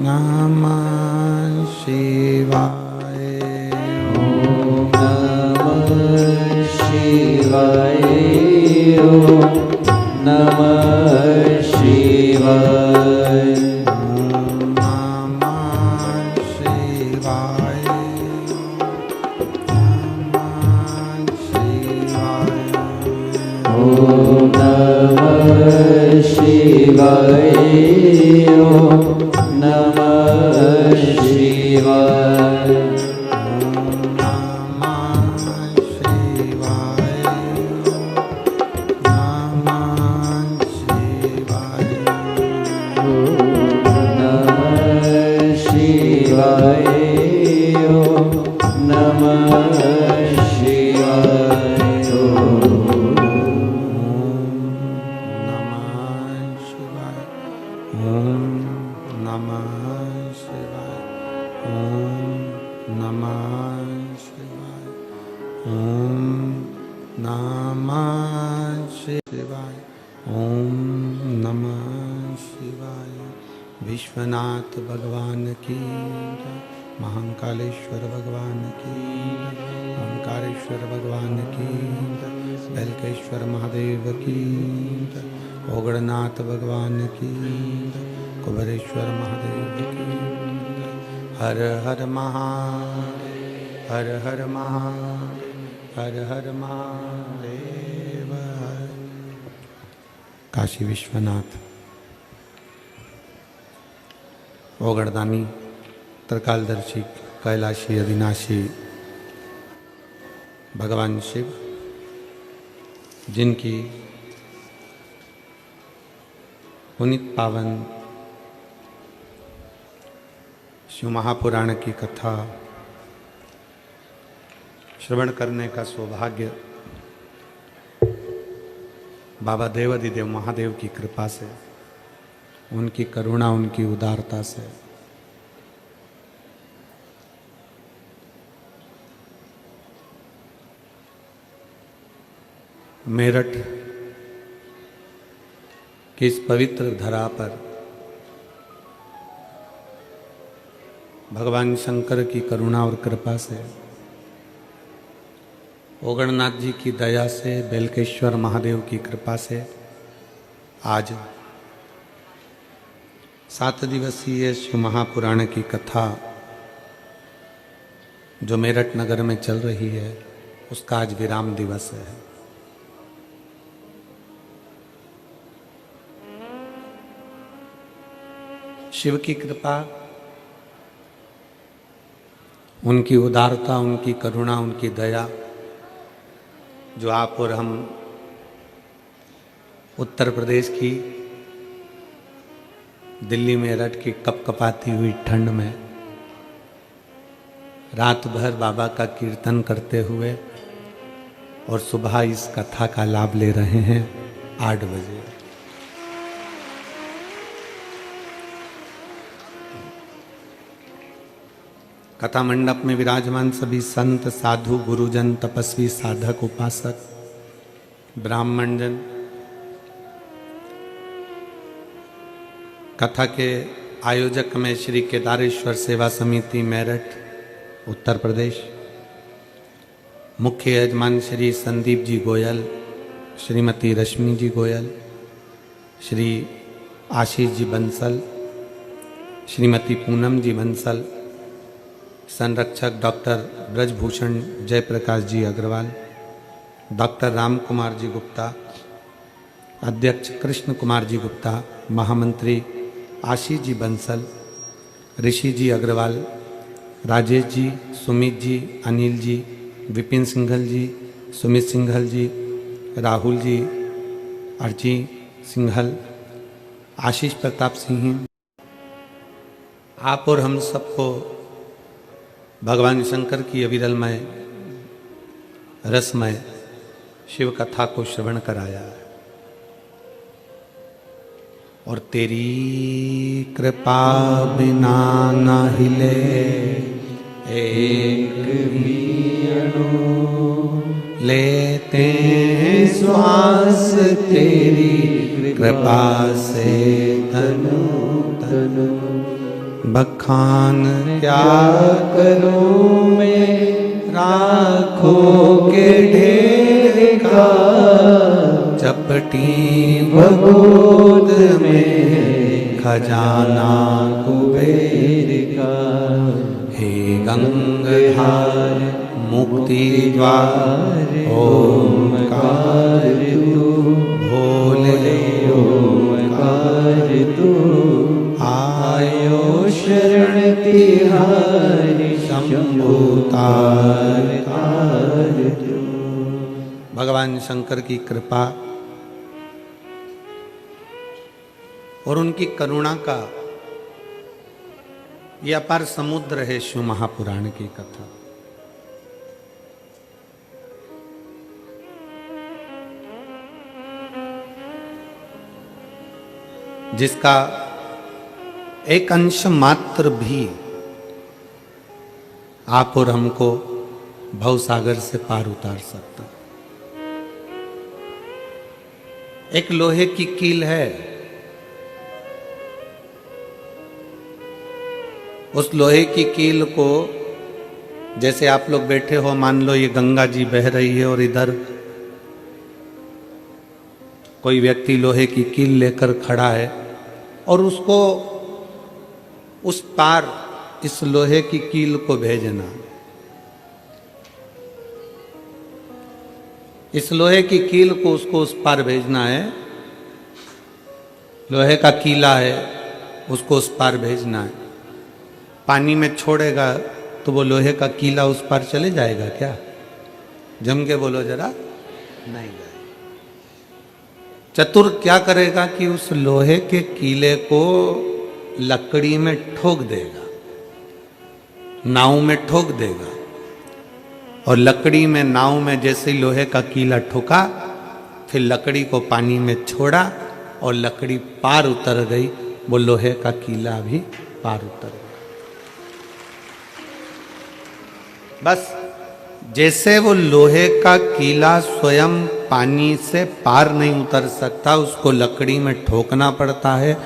नमः शिवाय। ओम नमः शिवाय। ओम नमः शिवाय। ओम नमः शिवाय। ओम नमः शिवाय। विश्वनाथ भगवान की जय, महाकालेश्वर भगवान की जय, ओंकारेश्वर भगवान की जय, बेलकेश्वर महादेव की जय, ओगड़नाथ भगवान की जय, कुबेरेश्वर महादेव की जय। हर हर महादेव, हर हर महादेव, हर हर महादेव। काशी विश्वनाथ, ओगड़दानी, त्रिकालदर्शी, कैलाशी, अविनाशी भगवान शिव, जिनकी पुनीत पावन शिव महापुराण की कथा श्रवण करने का सौभाग्य बाबा देवाधिदेव महादेव की कृपा से, उनकी करुणा, उनकी उदारता से मेरठ की इस पवित्र धरा पर भगवान शंकर की करुणा और कृपा से, ओगड़नाथ जी की दया से, बेलकेश्वर महादेव की कृपा से आज 7 दिवसीय शिव महापुराण की कथा जो मेरठ नगर में चल रही है, उसका आज विराम दिवस है। शिव की कृपा, उनकी उदारता, उनकी करुणा, उनकी दया जो आप और हम उत्तर प्रदेश की दिल्ली मेरठ की कपकपाती हुई ठंड में रात भर बाबा का कीर्तन करते हुए और सुबह इस कथा का लाभ ले रहे हैं 8 बजे। कथा मंडप में विराजमान सभी संत, साधु, गुरुजन, तपस्वी, साधक, उपासक, ब्राह्मणजन, कथा के आयोजक में श्री केदारेश्वर सेवा समिति मेरठ उत्तर प्रदेश, मुख्य यजमान श्री संदीप जी गोयल, श्रीमती रश्मि जी गोयल, श्री आशीष जी बंसल, श्रीमती पूनम जी बंसल, संरक्षक डॉक्टर ब्रजभूषण जयप्रकाश जी अग्रवाल, डॉक्टर राम कुमार जी गुप्ता, अध्यक्ष कृष्ण कुमार जी गुप्ता, महामंत्री आशीष जी बंसल, ऋषि जी अग्रवाल, राजेश जी, सुमित जी, अनिल जी, विपिन सिंघल जी, सुमित सिंघल जी, राहुल जी, अर्ची सिंघल, आशीष प्रताप सिंह, आप और हम सबको भगवान शंकर की अविरलमय रसमय शिव कथा को श्रवण कराया और तेरी कृपा बिना न हिले एक भी अणु, लेते हैं श्वास तेरी कृपा से तनु तनु। बखान क्या करूं मैं राखो के ढेर का चपटी बगोद में खजाना कुबेर का हे गंगाधार मुक्ति द्वार ओमकार तू भोले ओमकार तू आयो शरण तिहारी शंभुतार तू। भगवान शंकर की कृपा और उनकी करुणा का यह अपार समुद्र है शिव महापुराण की कथा। जिसका एक अंश मात्र भी आप और हमको भवसागर से पार उतार सकता। एक लोहे की कील है, उस लोहे की कील को जैसे आप लोग बैठे हो, मान लो ये गंगा जी बह रही है और इधर कोई व्यक्ति लोहे की कील लेकर खड़ा है और उसको उस पार इस लोहे की कील को भेजना। इस लोहे की कील को उसको उस पार भेजना है। लोहे का कीला है, उसको उस पार भेजना है। पानी में छोड़ेगा तो वो लोहे का कीला उस पार चले जाएगा क्या? जम के बोलो जरा, नहीं जाएगा। चतुर क्या करेगा कि उस लोहे के कीले को लकड़ी में ठोक देगा, नाव में ठोक देगा, और लकड़ी में नाव में जैसे ही लोहे का कीला ठोका, फिर लकड़ी को पानी में छोड़ा और लकड़ी पार उतर गई। वो लोहे का कीला भी पार उतर गया। बस जैसे वो लोहे का कीला स्वयं पानी से पार नहीं उतर सकता, उसको लकड़ी में ठोकना पड़ता है,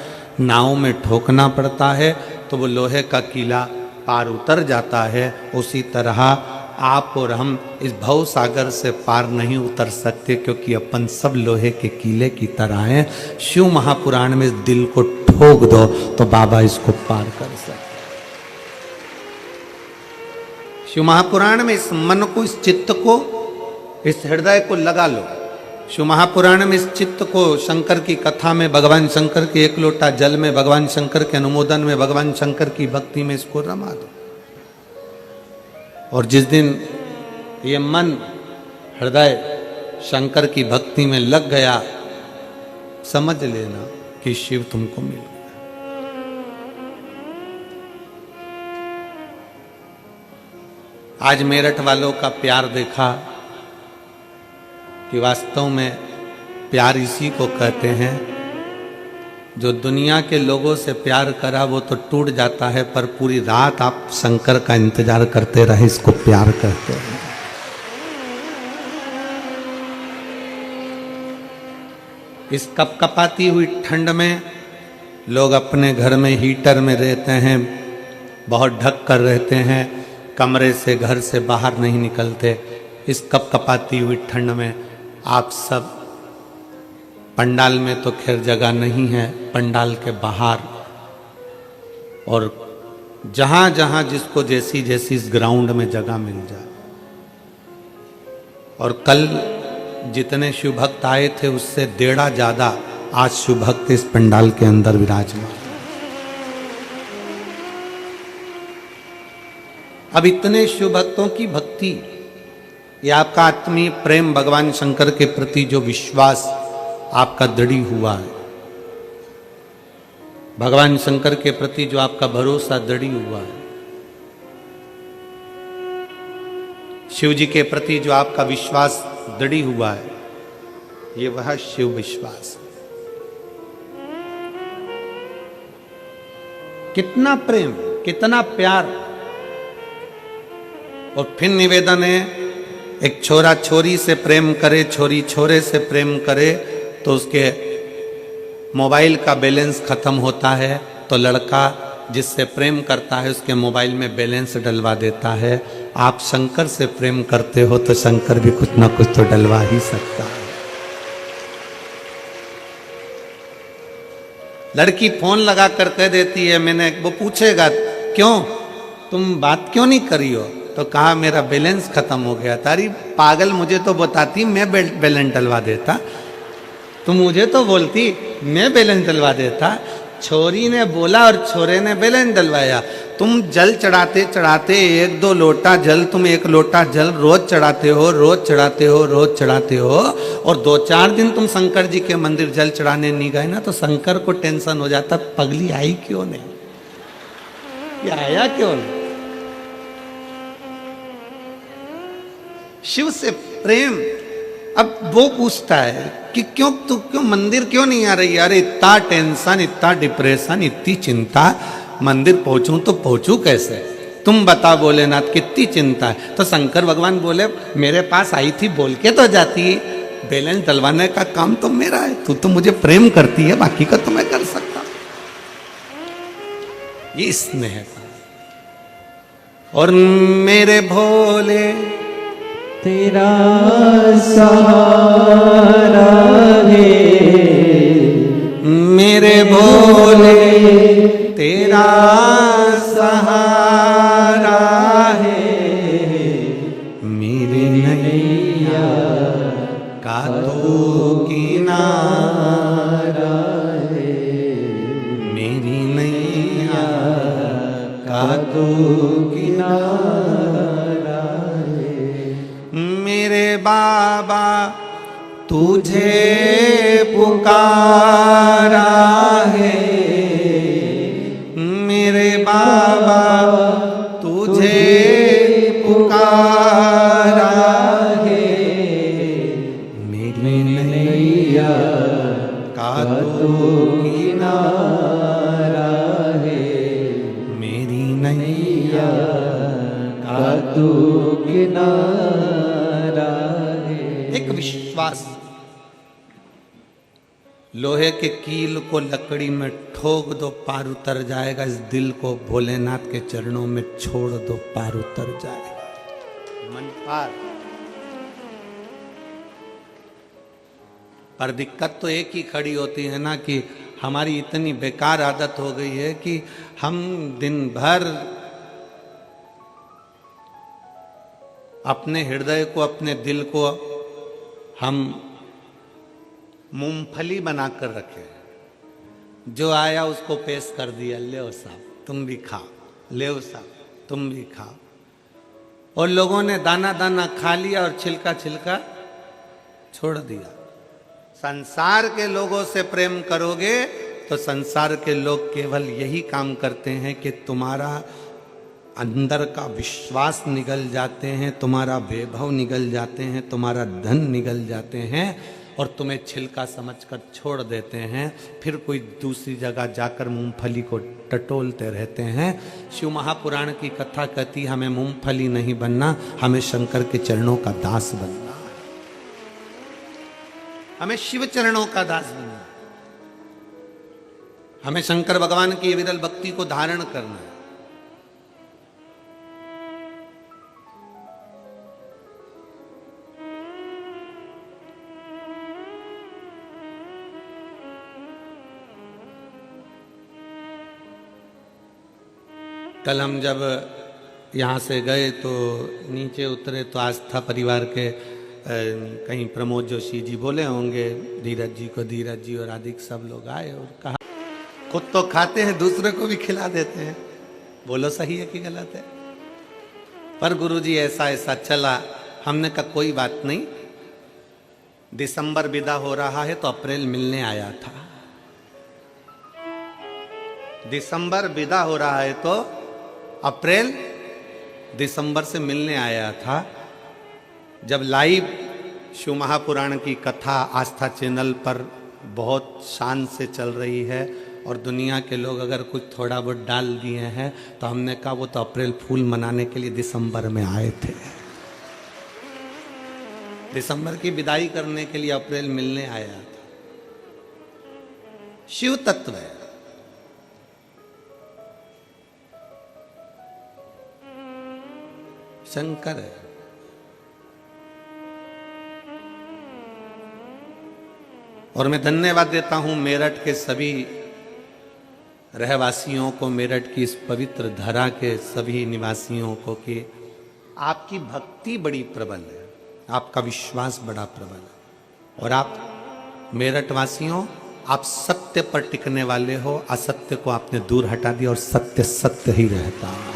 नाव में ठोकना पड़ता है, तो वो लोहे का कीला पार उतर जाता है। उसी तरह आप और हम इस भव सागर से पार नहीं उतर सकते, क्योंकि अपन सब लोहे के कीले की तरह हैं। शिव महापुराण में इस दिल को ठोक दो तो बाबा इसको पार कर सकते। शिव महापुराण में इस मन को, इस चित्त को, इस हृदय को लगा लो। शिव महापुराण में इस चित्त को शंकर की कथा में, भगवान शंकर के एक लोटा जल में, भगवान शंकर के अनुमोदन में, भगवान शंकर की भक्ति में इसको रमा दो। और जिस दिन ये मन, हृदय शंकर की भक्ति में लग गया, समझ लेना कि शिव तुमको मिल गया। आज मेरठ वालों का प्यार देखा कि वास्तव में प्यार इसी को कहते हैं। जो दुनिया के लोगों से प्यार करा वो तो टूट जाता है, पर पूरी रात आप शंकर का इंतजार करते रहे, इसको प्यार कहते हैं। इस कपकपाती हुई ठंड में लोग अपने घर में हीटर में रहते हैं, बहुत ढक कर रहते हैं, कमरे से, घर से बाहर नहीं निकलते। इस कपकपाती हुई ठंड में आप सब, पंडाल में तो खैर जगह नहीं है, पंडाल के बाहर और जहाँ जहाँ जिसको जैसी जैसी इस ग्राउंड में जगह मिल जाए। और कल जितने शिव भक्त आए थे उससे 1.5 ज्यादा आज शिव भक्त इस पंडाल के अंदर विराजमान। अब इतने शिव भक्तों की भक्ति, ये आपका आत्मीय प्रेम, भगवान शंकर के प्रति जो विश्वास आपका दृढ़ हुआ है, भगवान शंकर के प्रति जो आपका भरोसा दृढ़ हुआ है, शिव जी के प्रति जो आपका विश्वास दृढ़ हुआ है, ये वह शिव विश्वास है। कितना प्रेम, कितना प्यार। और फिर निवेदन है, एक छोरा छोरी से प्रेम करे, छोरी छोरे से प्रेम करे तो उसके मोबाइल का बैलेंस खत्म होता है, तो लड़का जिससे प्रेम करता है उसके मोबाइल में बैलेंस डलवा देता है। आप शंकर से प्रेम करते हो तो शंकर भी कुछ ना कुछ तो डलवा ही सकता है। लड़की फोन लगा कर कह देती है, मैंने वो पूछेगा क्यों तुम बात क्यों नहीं करी हो, तो कहा मेरा बैलेंस खत्म हो गया। तारी पागल, मुझे तो बताती मैं बैलेंस डलवा देता, तुम मुझे तो बोलती मैं बैलेंस डलवा देता। छोरी ने बोला और छोरे ने बैलेंस डलवाया। तुम जल चढ़ाते चढ़ाते 1-2 लोटा जल, तुम 1 लोटा जल रोज चढ़ाते हो, रोज चढ़ाते हो, रोज चढ़ाते हो, और 2-4 दिन तुम शंकर जी के मंदिर जल चढ़ाने नहीं गए ना, तो शंकर को टेंशन हो जाता, पगली आई क्यों नहीं, ये आया क्यों नहीं। शिव से प्रेम। अब वो पूछता है कि क्यों मंदिर क्यों नहीं आ रही। अरे इतना टेंशन, इतना डिप्रेशन, इतनी चिंता, मंदिर पहुंचूं तो पहुंचूं कैसे, तुम बता भोलेनाथ कितनी चिंता है। तो शंकर भगवान बोले मेरे पास आई थी बोल के तो जाती, बैलेंस डलवाने का काम तो मेरा है, तू तो मुझे प्रेम करती है, बाकी का तो मैं कर सकता। ये स्नेह का। और मेरे भोले तेरा सहारा है, मेरे भोले तेरा सहारा है, मेरे नैया का तो किनारा है, मेरी नैया का तो किनारा है। मेरे बाबा तुझे पुकारा है, मेरे बाबा तुझे पुकारा है, मेरी नैया का तो किनारा है, मेरी नैया का तो किनारा है। एक विश्वास, लोहे के कील को लकड़ी में ठोक दो पार उतर जाएगा, इस दिल को भोलेनाथ के चरणों में छोड़ दो पार उतर जाएगा, मन पार। पर दिक्कत तो एक ही खड़ी होती है ना कि हमारी इतनी बेकार आदत हो गई है कि हम दिन भर अपने हृदय को, अपने दिल को हम मूंगफली बनाकर रखे, जो आया उसको पेश कर दिया, ले साहब तुम भी खाओ, ले साहब तुम भी खाओ, और लोगों ने दाना दाना खा लिया और छिलका छिलका छोड़ दिया। संसार के लोगों से प्रेम करोगे तो संसार के लोग केवल यही काम करते हैं कि तुम्हारा अंदर का विश्वास निगल जाते हैं, तुम्हारा वैभव निगल जाते हैं, तुम्हारा धन निगल जाते हैं, और तुम्हें छिलका समझकर छोड़ देते हैं। फिर कोई दूसरी जगह जाकर मूंगफली को टटोलते रहते हैं। शिव महापुराण की कथा कहती हमें मूंगफली नहीं बनना, हमें शंकर के चरणों का दास बनना है, हमें शिव चरणों का दास बनना, हमें शंकर भगवान की विरल भक्ति को धारण करना है। कल हम जब यहाँ से गए तो नीचे उतरे तो आस्था परिवार के कहीं प्रमोद जोशी जी बोले होंगे धीरज जी को, धीरज जी और आदि सब लोग आए और कहा खुद तो खाते हैं दूसरे को भी खिला देते हैं, बोलो सही है कि गलत है। पर गुरुजी ऐसा ऐसा चला, हमने कहा कोई बात नहीं, दिसंबर विदा हो रहा है तो अप्रैल मिलने आया था, दिसंबर विदा हो रहा है तो अप्रैल दिसंबर से मिलने आया था। जब लाइव शिव महापुराण की कथा आस्था चैनल पर बहुत शान से चल रही है और दुनिया के लोग अगर कुछ थोड़ा बहुत डाल दिए हैं तो हमने कहा वो तो अप्रैल फूल मनाने के लिए दिसंबर में आए थे, दिसंबर की विदाई करने के लिए अप्रैल मिलने आया था। शिव तत्व है। शंकर है। और मैं धन्यवाद देता हूं मेरठ के सभी रहवासियों को, मेरठ की इस पवित्र धरा के सभी निवासियों को कि आपकी भक्ति बड़ी प्रबल है, आपका विश्वास बड़ा प्रबल है। और आप मेरठ वासियों, आप सत्य पर टिकने वाले हो, असत्य को आपने दूर हटा दिया और सत्य सत्य ही रहता है।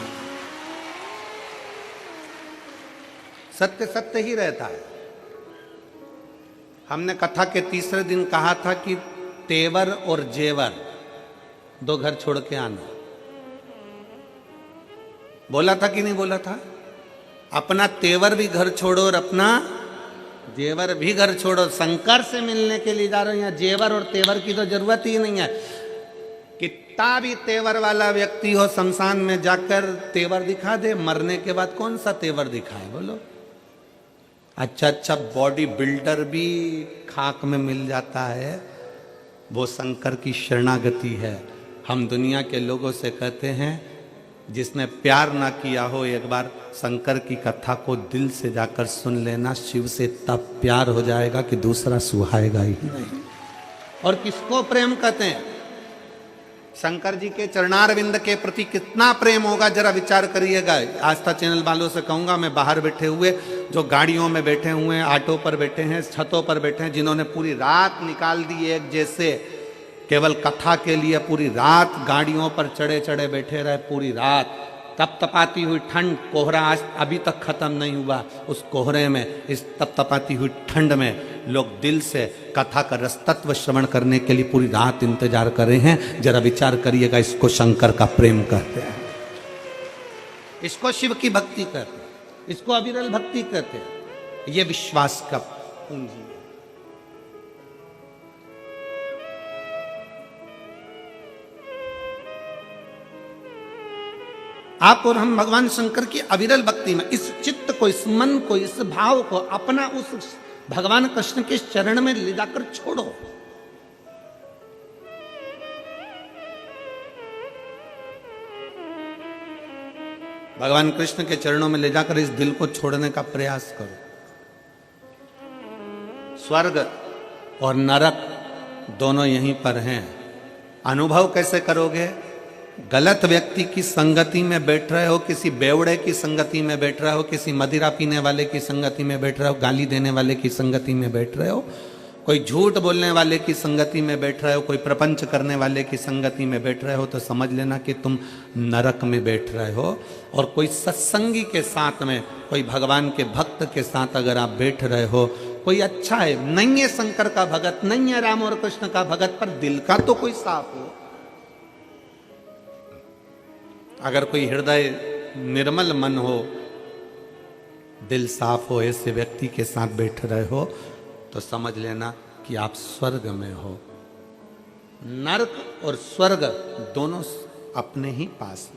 सत्य सत्य ही रहता है। हमने कथा के तीसरे दिन कहा था कि तेवर और जेवर दो घर छोड़ के आना, बोला था कि नहीं बोला था? अपना तेवर भी घर छोड़ो और अपना जेवर भी घर छोड़ो। शंकर से मिलने के लिए जा रहे हो, यहाँ जेवर और तेवर की तो जरूरत ही नहीं है। कितना भी तेवर वाला व्यक्ति हो, शमशान में जाकर तेवर दिखा दे, मरने के बाद कौन सा तेवर दिखाए बोलो? अच्छा अच्छा बॉडी बिल्डर भी खाक में मिल जाता है, वो शंकर की शरणागति है। हम दुनिया के लोगों से कहते हैं, जिसने प्यार ना किया हो एक बार शंकर की कथा को दिल से जाकर सुन लेना, शिव से तब प्यार हो जाएगा कि दूसरा सुहाएगा ही नहीं। और किसको प्रेम कहते हैं? शंकर जी के चरणारविंद के प्रति कितना प्रेम होगा जरा विचार करिएगा। आस्था चैनल वालों से कहूंगा, मैं बाहर बैठे हुए, जो गाड़ियों में बैठे हुए हैं, ऑटो पर बैठे हैं, छतों पर बैठे हैं, जिन्होंने पूरी रात निकाल दी एक जैसे केवल कथा के लिए, पूरी रात गाड़ियों पर चढ़े चढ़े बैठे रहे, पूरी रात तपतपाती हुई ठंड, कोहरा आज अभी तक खत्म नहीं हुआ, उस कोहरे में, इस तपतपाती हुई ठंड में लोग दिल से कथा का रस तत्व श्रवण करने के लिए पूरी रात इंतजार कर रहे हैं। जरा विचार करिएगा, इसको शंकर का प्रेम कहते हैं, इसको शिव की भक्ति कहते हैं, इसको अविरल भक्ति कहते हैं। ये विश्वास का पूंजी है। आप और हम भगवान शंकर की अविरल भक्ति में इस चित्त को, इस मन को, इस भाव को अपना उस भगवान कृष्ण के चरण में ले जाकर छोड़ो। भगवान कृष्ण के चरणों में ले जाकर इस दिल को छोड़ने का प्रयास करो। स्वर्ग और नरक दोनों यहीं पर हैं। अनुभव कैसे करोगे? गलत व्यक्ति की संगति में बैठ रहे हो, किसी बेवड़े की संगति में बैठ रहे हो, किसी मदिरा पीने वाले की संगति में बैठ रहे हो, गाली देने वाले की संगति में बैठ रहे हो, कोई झूठ बोलने वाले की संगति में बैठ रहे हो, कोई प्रपंच करने वाले की संगति में बैठ रहे हो, तो समझ लेना कि तुम नरक में बैठ रहे हो। और कोई सत्संगी के साथ में, कोई भगवान के भक्त के साथ अगर आप बैठ रहे हो, कोई अच्छा है, नहीं है शंकर का भगत, नहीं है राम और कृष्ण का भगत, पर दिल का तो कोई साफ हो। अगर कोई हृदय निर्मल मन हो, दिल साफ हो, ऐसे व्यक्ति के साथ बैठ रहे हो, तो समझ लेना कि आप स्वर्ग में हो। नरक और स्वर्ग दोनों अपने ही पास,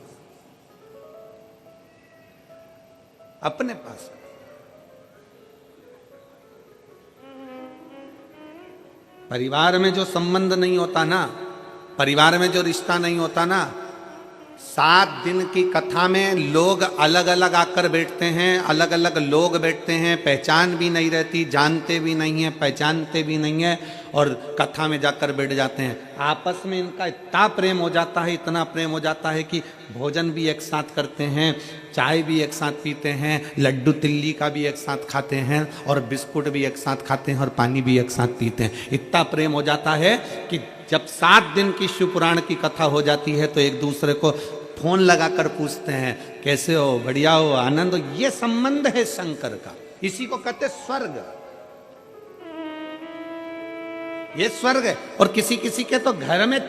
अपने पास। परिवार में जो संबंध नहीं होता ना, परिवार में जो रिश्ता नहीं होता ना, 7 दिन की कथा में लोग अलग अलग आकर बैठते हैं, अलग अलग लोग बैठते हैं, पहचान भी नहीं रहती, जानते भी नहीं है, पहचानते भी नहीं है, और कथा में जाकर बैठ जाते हैं। आपस में इनका इतना प्रेम हो जाता है, इतना प्रेम हो जाता है कि भोजन भी एक साथ करते हैं, चाय भी एक साथ पीते हैं, लड्डू तिल्ली का भी एक साथ खाते हैं, और बिस्कुट भी एक साथ खाते हैं, और पानी भी एक साथ पीते हैं। इतना प्रेम हो जाता है कि जब 7 दिन की शिव पुराण की कथा हो जाती है तो एक दूसरे को फोन लगाकर पूछते हैं, कैसे हो, बढ़िया हो, आनंद हो। ये संबंध है शंकर का, इसी को कहते स्वर्ग। ये स्वर्ग है। और किसी किसी के तो घर में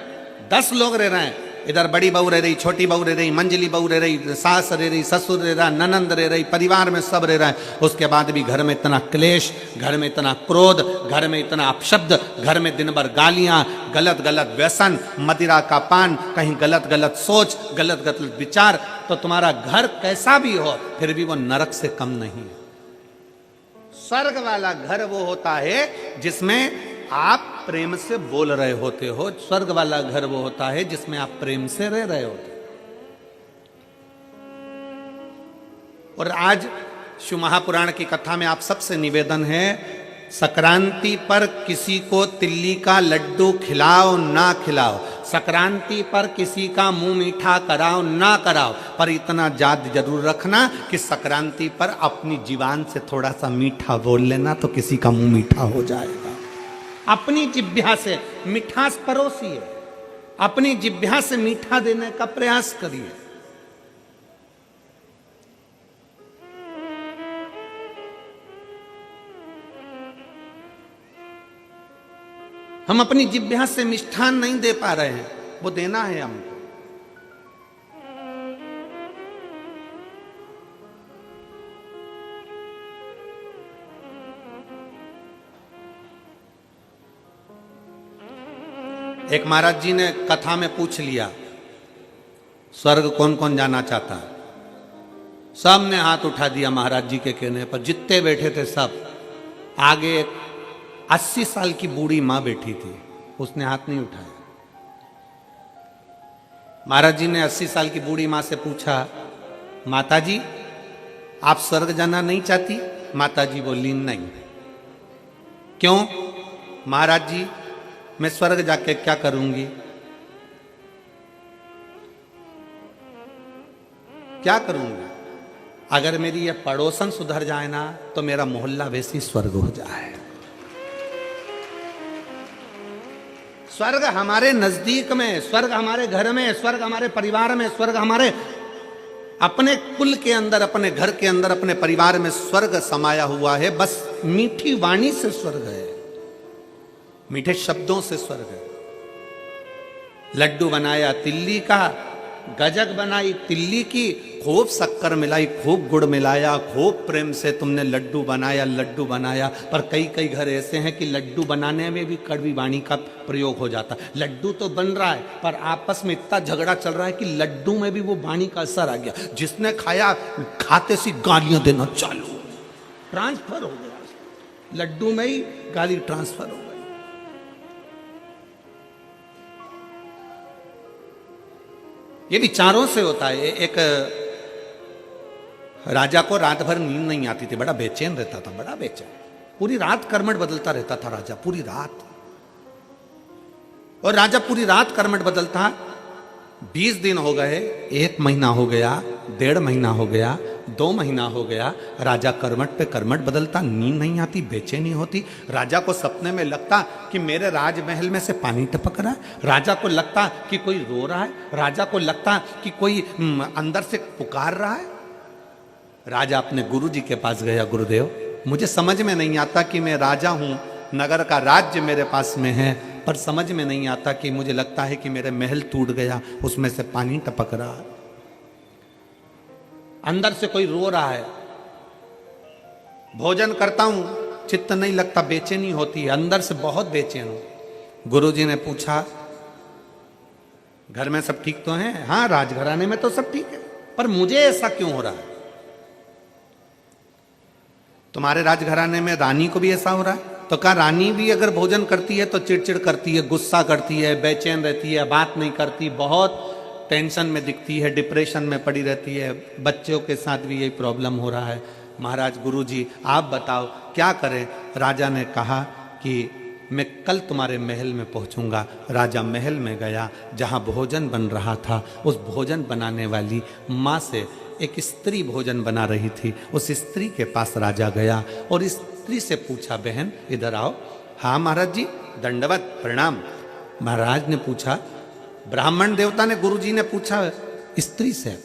10 लोग रह रहे हैं, इधर बड़ी बहू रह रही, छोटी बहू रह रही, मंजली बहू रह रही, सास रह रही, ससुर रह रहा, ननंद रह रही, परिवार में सब रह रहा है। उसके बाद भी घर में इतना क्लेश, घर में इतना क्रोध, घर में इतना अपशब्द, घर में दिन भर गालियां, गलत गलत व्यसन, मदिरा का पान, कहीं गलत गलत सोच, गलत गलत विचार। तो तुम्हारा घर कैसा भी हो, फिर भी वो नरक से कम नहीं है। स्वर्ग वाला घर वो होता है जिसमें आप प्रेम से बोल रहे होते हो। स्वर्ग वाला घर वो होता है जिसमें आप प्रेम से रह रहे होते। और आज शिव महापुराण की कथा में आप सबसे निवेदन है, संक्रांति पर किसी को तिल्ली का लड्डू खिलाओ ना खिलाओ, संक्रांति पर किसी का मुंह मीठा कराओ ना कराओ, पर इतना याद जरूर रखना कि संक्रांति पर अपनी जीवान से थोड़ा सा मीठा बोल लेना तो किसी का मुंह मीठा हो जाएगा। अपनी जिह्वा से मिठास परोसिए, अपनी जिह्वा से मीठा देने का प्रयास करिए। हम अपनी जिह्वा से मिष्ठान नहीं दे पा रहे हैं, वो देना है हमको। एक महाराज जी ने कथा में पूछ लिया, स्वर्ग कौन कौन जाना चाहता है? सब ने हाथ उठा दिया महाराज जी के कहने पर, जितने बैठे थे सब। आगे 80 साल की बूढ़ी मां बैठी थी, उसने हाथ नहीं उठाया। महाराज जी ने 80 साल की बूढ़ी मां से पूछा, माता जी आप स्वर्ग जाना नहीं चाहती? माता जी बोली नहीं। क्यों? महाराज जी मैं स्वर्ग जाके क्या करूंगी? क्या करूंगी? अगर मेरी ये पड़ोसन सुधर जाए ना तो मेरा मोहल्ला वैसी स्वर्ग हो जाए। स्वर्ग हमारे नजदीक में, स्वर्ग हमारे घर में, स्वर्ग हमारे परिवार में, स्वर्ग हमारे अपने कुल के अंदर, अपने घर के अंदर, अपने परिवार में स्वर्ग समाया हुआ है। बस मीठी वाणी से स्वर्ग है, मीठे शब्दों से स्वर्ग है। लड्डू बनाया तिल्ली का, गजक बनाई तिल्ली की, खूब शक्कर मिलाई, खूब गुड़ मिलाया, खूब प्रेम से तुमने लड्डू बनाया। पर कई कई घर ऐसे हैं कि लड्डू बनाने में भी कड़वी वाणी का प्रयोग हो जाता। लड्डू तो बन रहा है पर आपस में इतना झगड़ा चल रहा है कि लड्डू में भी वो वाणी का असर आ गया। जिसने खाया खाते सी गालियां देना चालू, ट्रांसफर हो गया, लड्डू में ही गाली ट्रांसफर हो गई। ये विचारों से होता है। एक राजा को रात भर नींद नहीं आती थी, बड़ा बेचैन रहता था, बड़ा बेचैन, पूरी रात कर्मठ बदलता रहता था राजा, पूरी रात। और राजा पूरी रात कर्मठ बदलता। 20 दिन हो गए, 1 महीना हो गया, 1.5 महीना हो गया, 2 महीना हो गया, राजा कर्मठ पे कर्मठ बदलता, नींद नहीं आती, बेचैनी होती। राजा को सपने में लगता कि मेरे राजमहल में से पानी टपक रहा है, राजा को लगता कि कोई रो रहा है, राजा को लगता कि कोई अंदर से पुकार रहा है। राजा अपने गुरुजी के पास गया, गुरुदेव मुझे समझ में नहीं आता कि मैं राजा हूं, नगर का राज्य मेरे पास में है, पर समझ में नहीं आता कि मुझे लगता है कि मेरे महल टूट गया, उसमें से पानी टपक रहा है, अंदर से कोई रो रहा है। भोजन करता हूं, चित्त नहीं लगता, बेचैनी होती है, अंदर से बहुत बेचैन हूं। गुरुजी ने पूछा, घर में सब ठीक तो है? हाँ, राजघराने में तो सब ठीक है, पर मुझे ऐसा क्यों हो रहा है? तुम्हारे राजघराने में रानी को भी ऐसा हो रहा है? तो कहा रानी भी अगर भोजन करती है तो चिड़चिड़ करती है, गुस्सा करती है, बेचैन रहती है, बात नहीं करती, बहुत टेंशन में दिखती है, डिप्रेशन में पड़ी रहती है, बच्चों के साथ भी यही प्रॉब्लम हो रहा है। महाराज गुरुजी आप बताओ क्या करें? राजा ने कहा कि मैं कल तुम्हारे महल में पहुंचूंगा। राजा महल में गया, जहां भोजन बन रहा था, उस भोजन बनाने वाली माँ से एक स्त्री भोजन बना रही थी, उस स्त्री के पास राजा गया और स्त्री से पूछा, बहन इधर आओ। हाँ महाराज जी, दंडवत प्रणाम। महाराज ने पूछा, ब्राह्मण देवता ने, गुरुजी ने पूछा स्त्री से,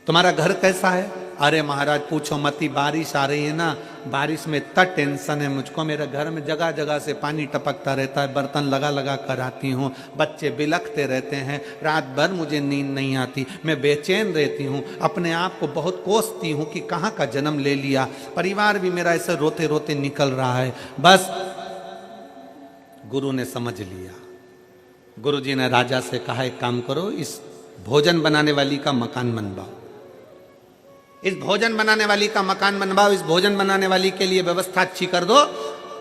तुम्हारा घर कैसा है? अरे महाराज पूछो मत ही, बारिश आ रही है ना, बारिश में इतना टेंशन है मुझको, मेरे घर में जगह जगह से पानी टपकता रहता है, बर्तन लगा लगा कर आती हूँ, बच्चे बिलखते रहते हैं, रात भर मुझे नींद नहीं आती, मैं बेचैन रहती हूँ, अपने आप को बहुत कोसती हूँ कि कहाँ का जन्म ले लिया, परिवार भी मेरा ऐसे रोते रोते निकल रहा है। बस गुरु ने समझ लिया। गुरुजी ने राजा से कहा, एक काम करो, इस भोजन बनाने वाली का मकान बनवाओ, इस भोजन बनाने वाली का मकान बनवाओ, इस भोजन बनाने वाली के लिए व्यवस्था अच्छी कर दो,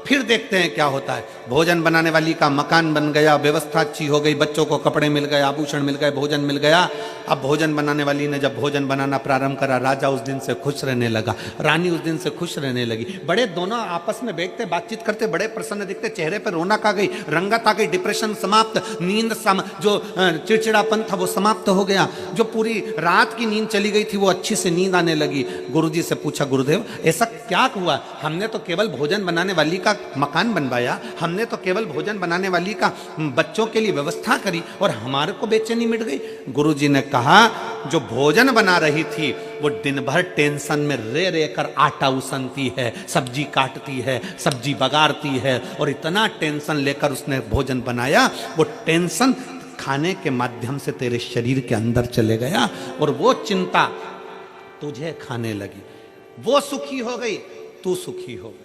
फिर देखते हैं क्या होता है। भोजन बनाने वाली का मकान बन गया, व्यवस्था अच्छी हो गई, बच्चों को कपड़े मिल गए, आभूषण मिल गए, भोजन मिल गया। अब भोजन बनाने वाली ने जब भोजन बनाना प्रारंभ करा, राजा उस दिन से खुश रहने लगा, रानी उस दिन से खुश रहने लगी। बड़े दोनों आपस में बैठते बातचीत करते, बड़े प्रसन्न दिखते, चेहरे पर रौनक आ गई, रंगत आ गई, डिप्रेशन समाप्त, नींद जो चिड़चिड़ापन था वो समाप्त हो गया, जो पूरी रात की नींद चली गई थी वो अच्छी से नींद आने लगी। गुरुजी से पूछा, गुरुदेव ऐसा क्या हुआ? हमने तो केवल भोजन बनाने वाली का मकान बनवाया, हमने तो केवल भोजन बनाने वाली का बच्चों के लिए व्यवस्था करी और हमारे को बेचैनी मिट गई। गुरुजी ने कहा, जो भोजन बना रही थी वो दिन भर टेंशन में रे कर आटा उसनती है, सब्जी काटती है, सब्जी बगाड़ती है, और इतना टेंशन लेकर उसने भोजन बनाया, वो टेंशन खाने के माध्यम से तेरे शरीर के अंदर चले गया और वो चिंता तुझे खाने लगी। वो सुखी हो गई, तू सुखी हो गया।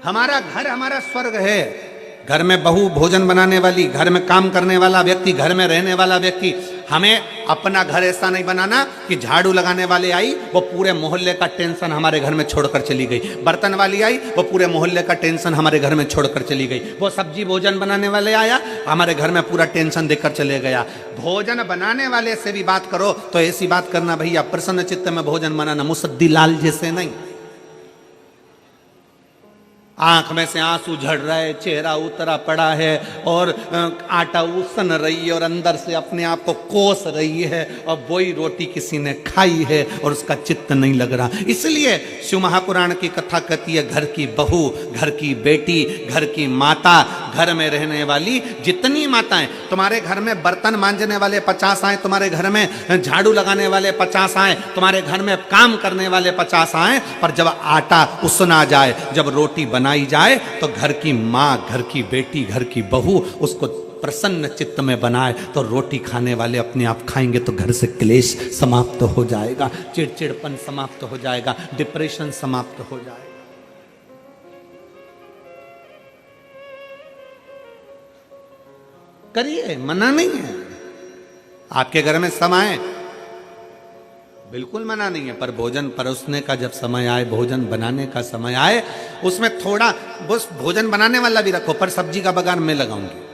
हमारा घर हमारा स्वर्ग है। घर में बहू भोजन बनाने वाली, घर में काम करने वाला व्यक्ति, घर में रहने वाला व्यक्ति, हमें अपना घर ऐसा नहीं बनाना कि झाड़ू लगाने वाले आई वो पूरे मोहल्ले का टेंशन हमारे घर में छोड़कर चली गई, बर्तन वाली आई वो पूरे मोहल्ले का टेंशन हमारे घर में छोड़कर चली गई, वो सब्जी भोजन बनाने वाले आया हमारे घर में पूरा टेंशन देकर चले गया। भोजन बनाने वाले से भी बात करो तो ऐसी बात करना, भैया प्रसन्न चित्त में भोजन बनाना, मुसद्दी लाल जैसे नहीं। आंख में से आंसू झड़ रहा है, चेहरा उतरा पड़ा है और आटा उसन रही है और अंदर से अपने आप को कोस रही है और वही रोटी किसी ने खाई है और उसका चित्त नहीं लग रहा। इसलिए शिव महापुराण की कथा कहती है, घर की बहू, घर की बेटी, घर की माता, घर में रहने वाली जितनी माताएं, तुम्हारे घर में बर्तन मांजने वाले 50 आए, तुम्हारे घर में झाड़ू लगाने वाले 50 आए, तुम्हारे घर में काम करने वाले 50 आए, पर जब आटा उसना जाए, जब रोटी बनाई जाए तो घर की माँ, घर की बेटी, घर की बहू उसको प्रसन्न चित्त में बनाए तो रोटी खाने वाले अपने आप खाएंगे तो घर से क्लेश समाप्त हो जाएगा, चिड़चिड़पन समाप्त हो जाएगा, डिप्रेशन समाप्त हो जाएगा। करिए, मना नहीं है। आपके घर में समय बिल्कुल मना नहीं है, पर भोजन परोसने का जब समय आए, भोजन बनाने का समय आए, उसमें थोड़ा बस भोजन बनाने वाला भी रखो, पर सब्जी का बगान मैं लगाऊंगी।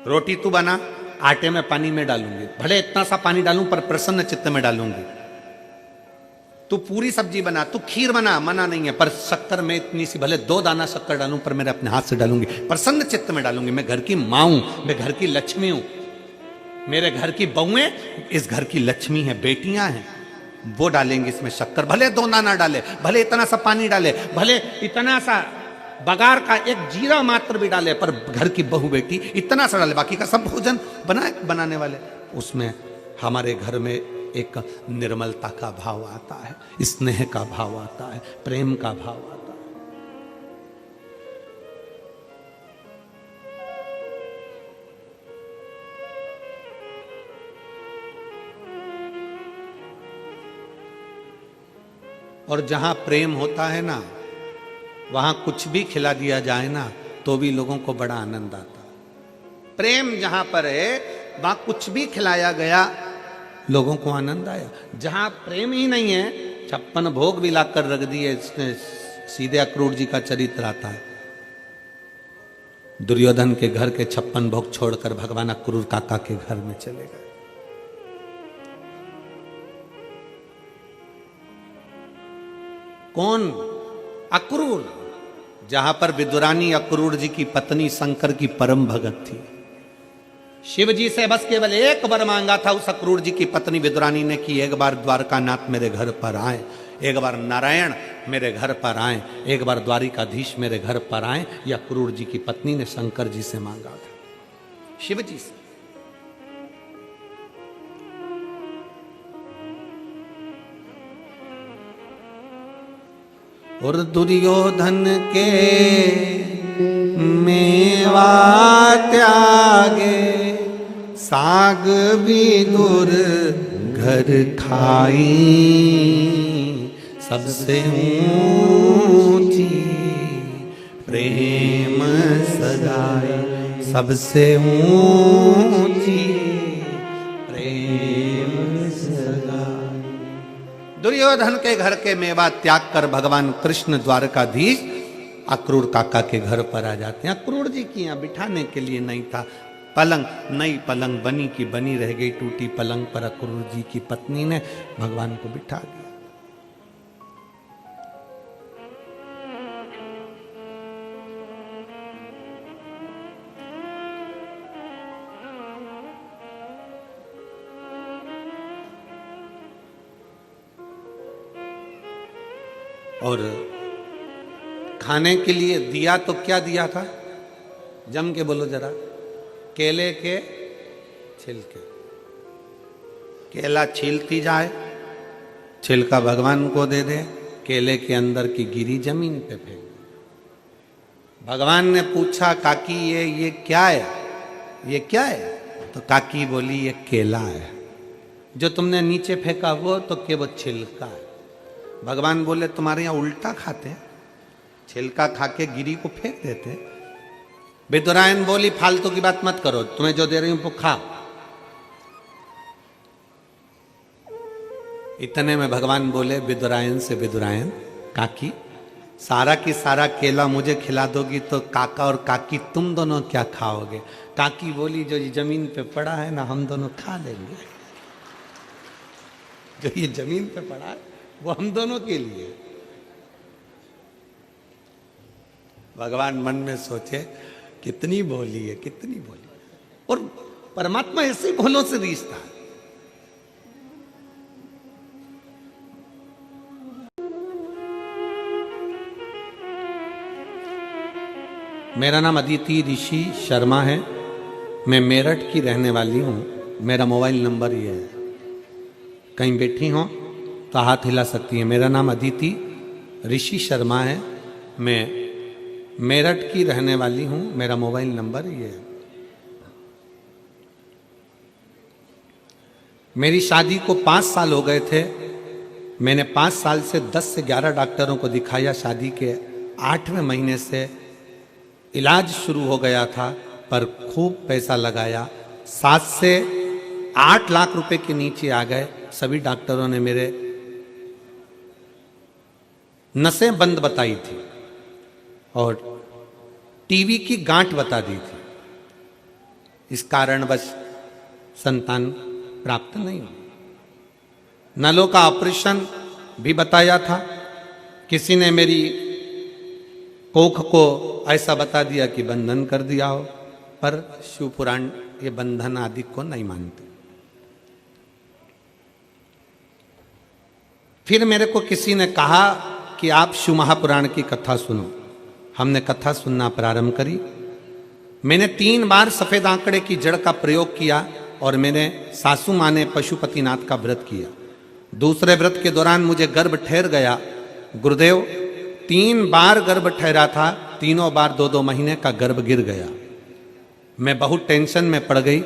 रोटी तू बना, आटे में पानी में डालूंगी, भले इतना सा पानी डालूं पर प्रसन्न चित्त में डालूंगी। तू पूरी सब्जी बना, तू खीर बना, मना नहीं है, पर शक्कर में इतनी सी, भले 2 दाना शक्कर डालूं पर मेरे अपने हाथ से डालूंगी, प्रसन्न चित्त में डालूंगी। मैं घर की माँ हूं, मैं घर की लक्ष्मी हूं, मेरे घर की बहुएं इस घर की लक्ष्मी है, बेटियां हैं, वो डालेंगे इसमें शक्कर, भले 2 दाना डाले, भले इतना सा पानी डाले, भले इतना सा बगार का एक जीरा मात्र भी डाले, पर घर की बहू बेटी इतना सा डाले, बाकी का सब भोजन बनाने वाले। उसमें हमारे घर में एक निर्मलता का भाव आता है, स्नेह का भाव आता है, प्रेम का भाव आता है। और जहां प्रेम होता है ना, वहां कुछ भी खिला दिया जाए ना तो भी लोगों को बड़ा आनंद आता है। प्रेम जहां पर है वहां कुछ भी खिलाया गया लोगों को आनंद आया। जहां प्रेम ही नहीं है, 56 भोग भी लाकर रख दिए, इसमें सीधे अक्रूर जी का चरित्र आता है। दुर्योधन के घर के 56 भोग छोड़कर भगवान अक्रूर काका के घर में चले गए। कौन? अक्रूर। जहां पर विदुरानी अक्रूर जी की पत्नी शंकर की परम भगत थी। शिव जी से बस केवल एक वर मांगा था उस अक्रूर जी की पत्नी विदुरानी ने कि एक बार द्वारकानाथ मेरे घर पर आए, एक बार नारायण मेरे घर पर आए, एक बार द्वारिकाधीश मेरे घर पर आए। यह अक्रूर जी की पत्नी ने शंकर जी से मांगा था, शिव जी से। और दुर्योधन के मेवा त्यागे, साग विदुर घर खाई, सबसे ऊंची प्रेम सगाई, सबसे ऊंची प्रेम सगाई। दुर्योधन के घर के मेवा त्याग कर भगवान कृष्ण द्वारकाधीश अक्रूर काका के घर पर आ जाते हैं। अक्रूर जी की यहाँ बिठाने के लिए नहीं था पलंग, नई पलंग बनी की बनी रह गई। टूटी पलंग पर अक्रूर जी की पत्नी ने भगवान को बिठा दिया। और खाने के लिए दिया तो क्या दिया था, जम के बोलो जरा। केले के छिलके, केला छीलती जाए, छिलका भगवान को दे दे, केले के अंदर की गिरी जमीन पे फेंक। भगवान ने पूछा काकी ये क्या है, ये क्या है? तो काकी बोली ये केला है। जो तुमने नीचे फेंका वो तो केवल छिलका है। भगवान बोले तुम्हारे यहाँ उल्टा खाते हैं, छिलका खा के गिरी को फेंक देते। विदुरायन बोली फालतू की बात मत करो, तुम्हें जो दे रही हूं वो खाओ। इतने में भगवान बोले विदुरायन से, विदुरायन काकी सारा की सारा केला मुझे खिला दोगी तो काका और काकी तुम दोनों क्या खाओगे? काकी बोली जो ये जमीन पे पड़ा है ना हम दोनों खा लेंगे। जो ये जमीन पे पड़ा है वो हम दोनों के लिए। भगवान मन में सोचे कितनी भोली है, कितनी भोली है। और परमात्मा ऐसे भोलों से रिश्ता है। मेरा नाम अदिति ऋषि शर्मा है, मैं मेरठ की रहने वाली हूं। मेरा मोबाइल नंबर ये है, कहीं बैठी हो तो हाथ हिला सकती है। मेरा नाम अदिति ऋषि शर्मा है, मैं मेरठ की रहने वाली हूं। मेरा मोबाइल नंबर ये है। मेरी शादी को 5 साल हो गए थे। मैंने 5 साल से 10 से 11 डॉक्टरों को दिखाया। शादी के 8वें महीने से इलाज शुरू हो गया था, पर खूब पैसा लगाया। 7 से 8 लाख रुपए के नीचे आ गए। सभी डॉक्टरों ने मेरे नसें बंद बताई थी और टीवी की गांठ बता दी थी। इस कारणवश संतान प्राप्त नहीं हुई। नलों का ऑपरेशन भी बताया था। किसी ने मेरी कोख को ऐसा बता दिया कि बंधन कर दिया हो, पर शिव पुराण ये बंधन आदि को नहीं मानते। फिर मेरे को किसी ने कहा कि आप शिव महापुराण की कथा सुनो। हमने कथा सुनना प्रारंभ करी। मैंने 3 बार सफेद आंकड़े की जड़ का प्रयोग किया और मैंने सासू माँ ने पशुपतिनाथ का व्रत किया। दूसरे व्रत के दौरान मुझे गर्भ ठहर गया। गुरुदेव 3 बार गर्भ ठहरा था, तीनों बार 2-2 महीने का गर्भ गिर गया। मैं बहुत टेंशन में पड़ गई।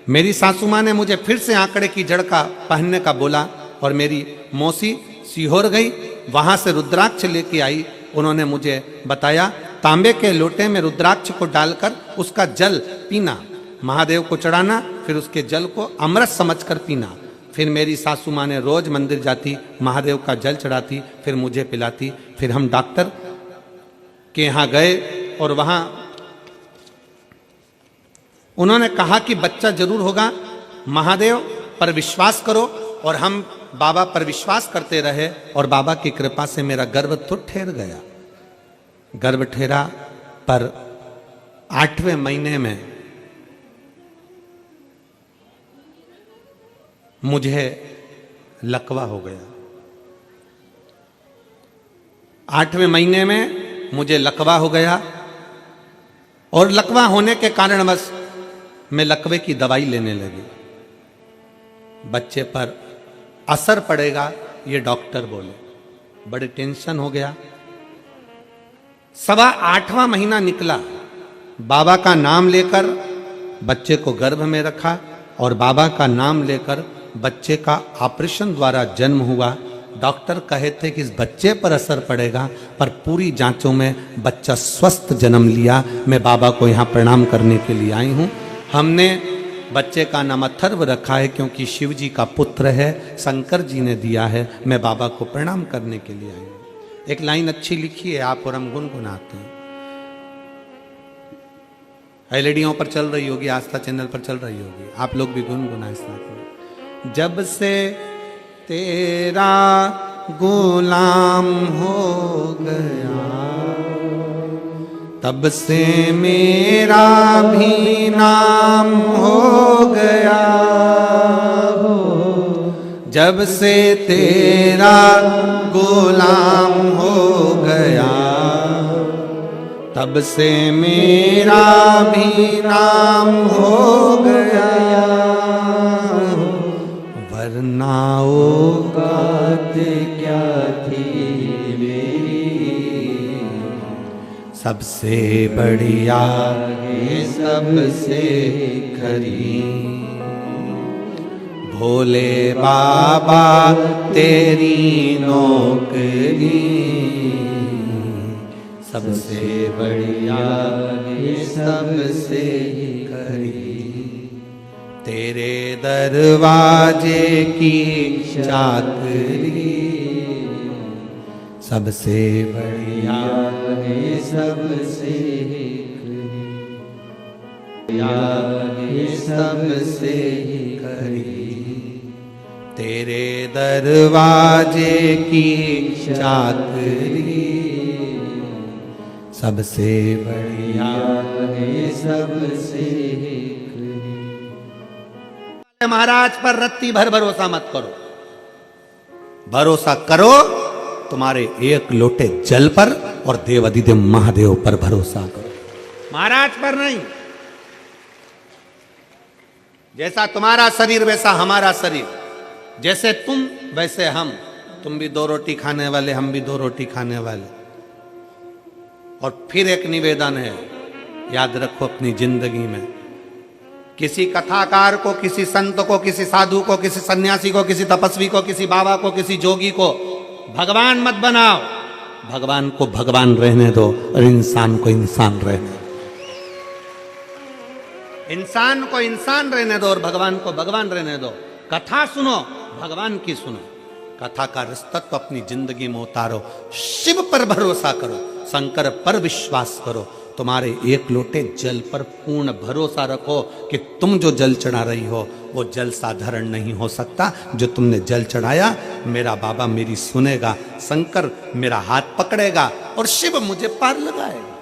मेरी सासू माँ ने मुझे फिर से आंकड़े की जड़ का पहनने का बोला और मेरी मौसी सीहोर गई, वहां से रुद्राक्ष लेके आई। उन्होंने मुझे बताया तांबे के लोटे में रुद्राक्ष को डालकर उसका जल पीना, महादेव को चढ़ाना, फिर उसके जल को अमृत समझकर पीना। फिर मेरी सासू माँ ने रोज मंदिर जाती, महादेव का जल चढ़ाती, फिर मुझे पिलाती। फिर हम डॉक्टर के यहाँ गए और वहाँ उन्होंने कहा कि बच्चा जरूर होगा, महादेव पर विश्वास करो। और हम बाबा पर विश्वास करते रहे और बाबा की कृपा से मेरा गर्भ तो ठहर गया। गर्भ ठहरा, पर 8वें महीने में मुझे लकवा हो गया। 8वें महीने में मुझे लकवा हो गया और लकवा होने के कारणवश मैं लकवे की दवाई लेने लगी। बच्चे पर असर पड़ेगा ये डॉक्टर बोले। बड़े टेंशन हो गया। 8वां महीना निकला। बाबा का नाम लेकर बच्चे को गर्भ में रखा और बाबा का नाम लेकर बच्चे का ऑपरेशन द्वारा जन्म हुआ। डॉक्टर कहे थे कि इस बच्चे पर असर पड़ेगा, पर पूरी जांचों में बच्चा स्वस्थ जन्म लिया। मैं बाबा को यहाँ प्रणाम करने के लिए आई हूँ। हमने बच्चे का नाम अथर्व रखा है क्योंकि शिव जी का पुत्र है, शंकर जी ने दिया है। मैं बाबा को प्रणाम करने के लिए आई हूँ। एक लाइन अच्छी लिखी है आप और हम गुनगुनाते हैं। एलईडीओं पर चल रही होगी, आस्था चैनल पर चल रही होगी, आप लोग भी गुनगुनाएं साथ में। जब से तेरा गुलाम हो गया, तब से मेरा भी नाम हो गया। जब से तेरा गुलाम हो गया, तब से मेरा भी नाम हो गया। वरना औकात क्या थी मेरी, सबसे बढ़िया ये सबसे खरी। भोले बाबा तेरी नौकरी, सबसे बढ़िया ये सबसे खरी। तेरे दरवाजे की चाकरी, सबसे बढ़िया ये सबसे खरी। ये सबसे खरी। तेरे दरवाजे की चाकरी, सबसे बढ़िया ये सबसे खरी। महाराज पर रत्ती भर भरोसा मत करो, भरोसा करो तुम्हारे एक लोटे जल पर और देवाधिदेव महादेव पर भरोसा करो, महाराज पर नहीं। जैसा तुम्हारा शरीर वैसा हमारा शरीर, जैसे तुम वैसे हम। तुम भी 2 रोटी खाने वाले, हम भी 2 रोटी खाने वाले। और फिर एक निवेदन है, याद रखो अपनी जिंदगी में, किसी कथाकार को, किसी संत को, किसी साधु को, किसी सन्यासी को, किसी तपस्वी को, किसी बाबा को, किसी जोगी को भगवान मत बनाओ। भगवान को भगवान रहने दो और इंसान को इंसान रहने दो। इंसान को इंसान रहने दो और भगवान को भगवान रहने दो। कथा सुनो, भगवान की सुनो। कथा का रसतत्व अपनी जिंदगी में उतारो। शिव पर भरोसा करो, शंकर पर विश्वास करो। तुम्हारे एक लोटे जल पर पूर्ण भरोसा रखो कि तुम जो जल चढ़ा रही हो वो जल साधारण नहीं हो सकता। जो तुमने जल चढ़ाया, मेरा बाबा मेरी सुनेगा, शंकर मेरा हाथ पकड़ेगा और शिव मुझे पार लगाएगा।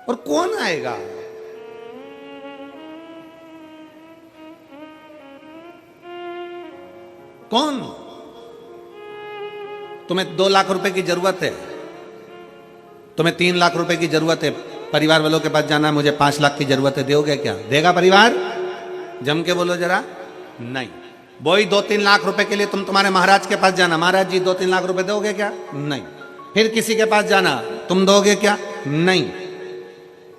और कौन आएगा? कौन? तुम्हें 2 लाख रुपए की जरूरत है, तुम्हें 3 लाख रुपए की जरूरत है, परिवार वालों के पास जाना है, मुझे 5 लाख की जरूरत है, दोगे क्या? देगा परिवार? जम के बोलो जरा। नहीं। वही 2-3 लाख रुपए के लिए तुम तुम्हारे महाराज के पास जाना, महाराज जी 2-3 लाख रुपए दोगे क्या? नहीं। फिर किसी के पास जाना, तुम दोगे क्या? नहीं।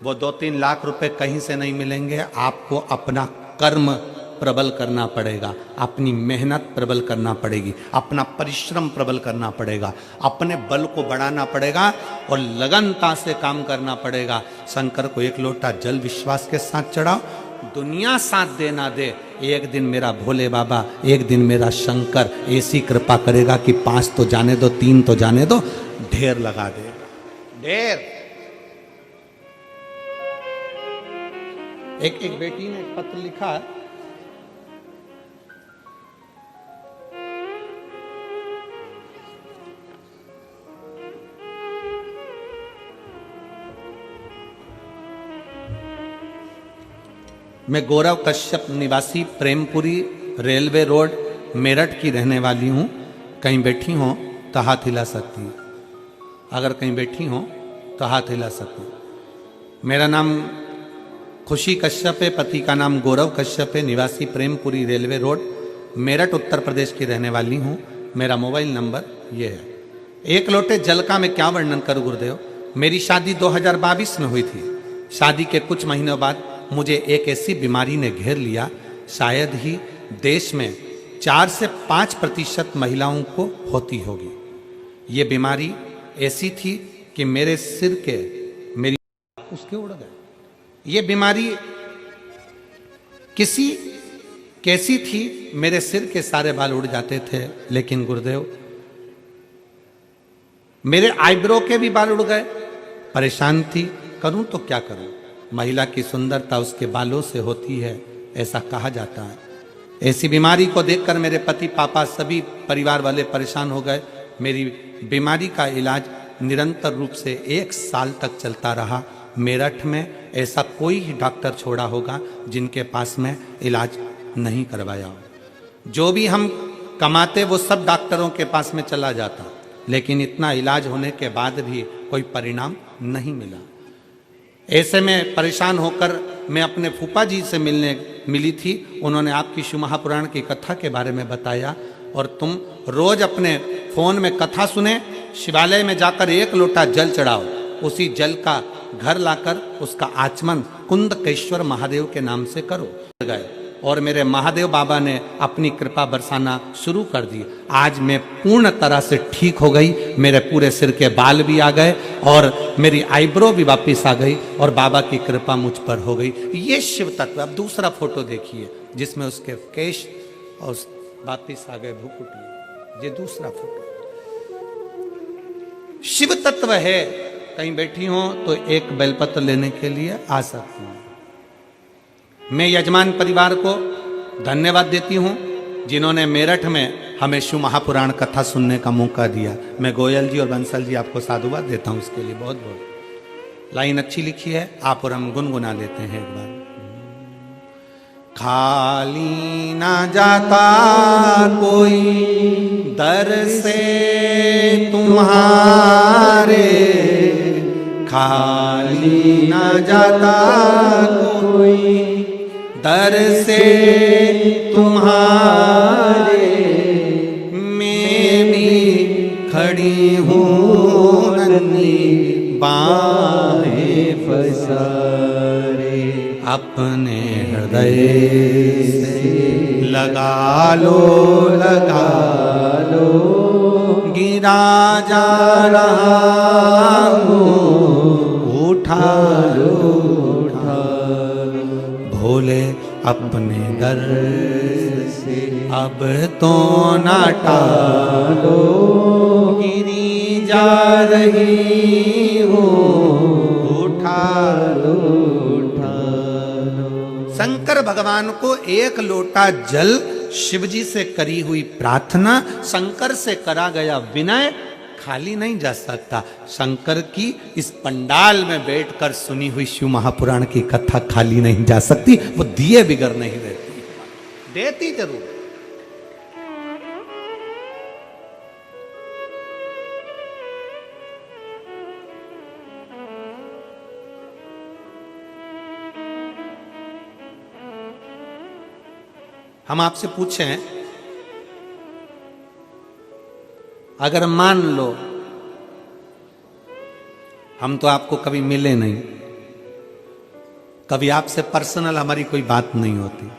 वो 2-3 लाख रुपए कहीं से नहीं मिलेंगे। आपको अपना कर्म प्रबल करना पड़ेगा, अपनी मेहनत प्रबल करना पड़ेगी, अपना परिश्रम प्रबल करना पड़ेगा, अपने बल को बढ़ाना पड़ेगा और लगनता से काम करना पड़ेगा। शंकर को एक लोटा जल विश्वास के साथ चढ़ाओ, दुनिया साथ देना दे, एक दिन मेरा भोले बाबा, एक दिन मेरा शंकर ऐसी कृपा करेगा कि 5 तो जाने दो, 3 तो जाने दो, ढेर लगा देगा। ढेर। एक बेटी ने एक पत्र लिखा, मैं गौरव कश्यप निवासी प्रेमपुरी रेलवे रोड मेरठ की रहने वाली हूँ। कहीं बैठी हो तो हाथ हिला सकती हैं, अगर कहीं बैठी हो तो हाथ हिला सकती हैं। मेरा नाम खुशी कश्यप है, पति का नाम गौरव कश्यप है, निवासी प्रेमपुरी रेलवे रोड मेरठ उत्तर प्रदेश की रहने वाली हूँ। मेरा मोबाइल नंबर ये है। एक लोटे जल का मैं क्या वर्णन करूँ गुरुदेव। मेरी शादी 2022 में हुई थी। शादी के कुछ महीनों बाद मुझे एक ऐसी बीमारी ने घेर लिया, शायद ही देश में 4 से 5% महिलाओं को होती होगी। ये बीमारी ऐसी थी कि मेरे सिर के, मेरी उसके उड़ गए। ये बीमारी किसी कैसी थी, मेरे सिर के सारे बाल उड़ जाते थे, लेकिन गुरुदेव मेरे आईब्रो के भी बाल उड़ गए। परेशान थी, करूं तो क्या करूं। महिला की सुंदरता उसके बालों से होती है, ऐसा कहा जाता है। ऐसी बीमारी को देखकर मेरे पति, पापा, सभी परिवार वाले परेशान हो गए। मेरी बीमारी का इलाज निरंतर रूप से 1 साल तक चलता रहा। मेरठ में ऐसा कोई ही डॉक्टर छोड़ा होगा जिनके पास में इलाज नहीं करवाया हो। जो भी हम कमाते वो सब डॉक्टरों के पास में चला जाता, लेकिन इतना इलाज होने के बाद भी कोई परिणाम नहीं मिला। ऐसे में परेशान होकर मैं अपने फूफा जी से मिली थी। उन्होंने आपकी शिव महापुराण की कथा के बारे में बताया, और तुम रोज अपने फोन में कथा सुने, शिवालय में जाकर 1 लोटा जल चढ़ाओ, उसी जल का घर लाकर उसका आचमन कुंदकेश्वर महादेव के नाम से करो। गए और मेरे महादेव बाबा ने अपनी कृपा बरसाना शुरू कर दी। आज मैं पूर्ण तरह से ठीक हो गई, मेरे पूरे सिर के बाल भी आ गए और मेरी आईब्रो भी वापस आ गई, और बाबा की कृपा मुझ पर हो गई। ये शिव तत्व। अब दूसरा फोटो देखिए जिसमें उसके केश और वापस आ गए भूकुटी। ये दूसरा फोटो शिव तत्व है। कहीं बैठी हो तो एक बेलपत्र लेने के लिए आ सकती हूँ। मैं यजमान परिवार को धन्यवाद देती हूँ जिन्होंने मेरठ में हमें शिव महापुराण कथा सुनने का मौका दिया। मैं गोयल जी और बंसल जी आपको साधुवाद देता हूँ इसके लिए बहुत बहुत। लाइन अच्छी लिखी है, आप और हम गुनगुना लेते हैं एक बार। खाली ना जाता कोई दर से तुम्हारे, खाली ना जाता कोई दर से तुम्हारे, मैं भी खड़ी हूँ नन्ही बाहें पसारे, अपने हृदय से लगा लो गिरा जा रहा हूँ, उठा लो भोले अपने दर से अब तो ना टालो, गिरी जा रही हूँ, उठा लो। शंकर भगवान को 1 लोटा जल शिवजी से करी हुई प्रार्थना, शंकर से करा गया विनय खाली नहीं जा सकता। शंकर की इस पंडाल में बैठकर सुनी हुई शिव महापुराण की कथा खाली नहीं जा सकती। वो दिए बिगर नहीं देती जरूर। हम आपसे पूछें, अगर मान लो हम तो आपको कभी मिले नहीं, कभी आपसे पर्सनल हमारी कोई बात नहीं होती,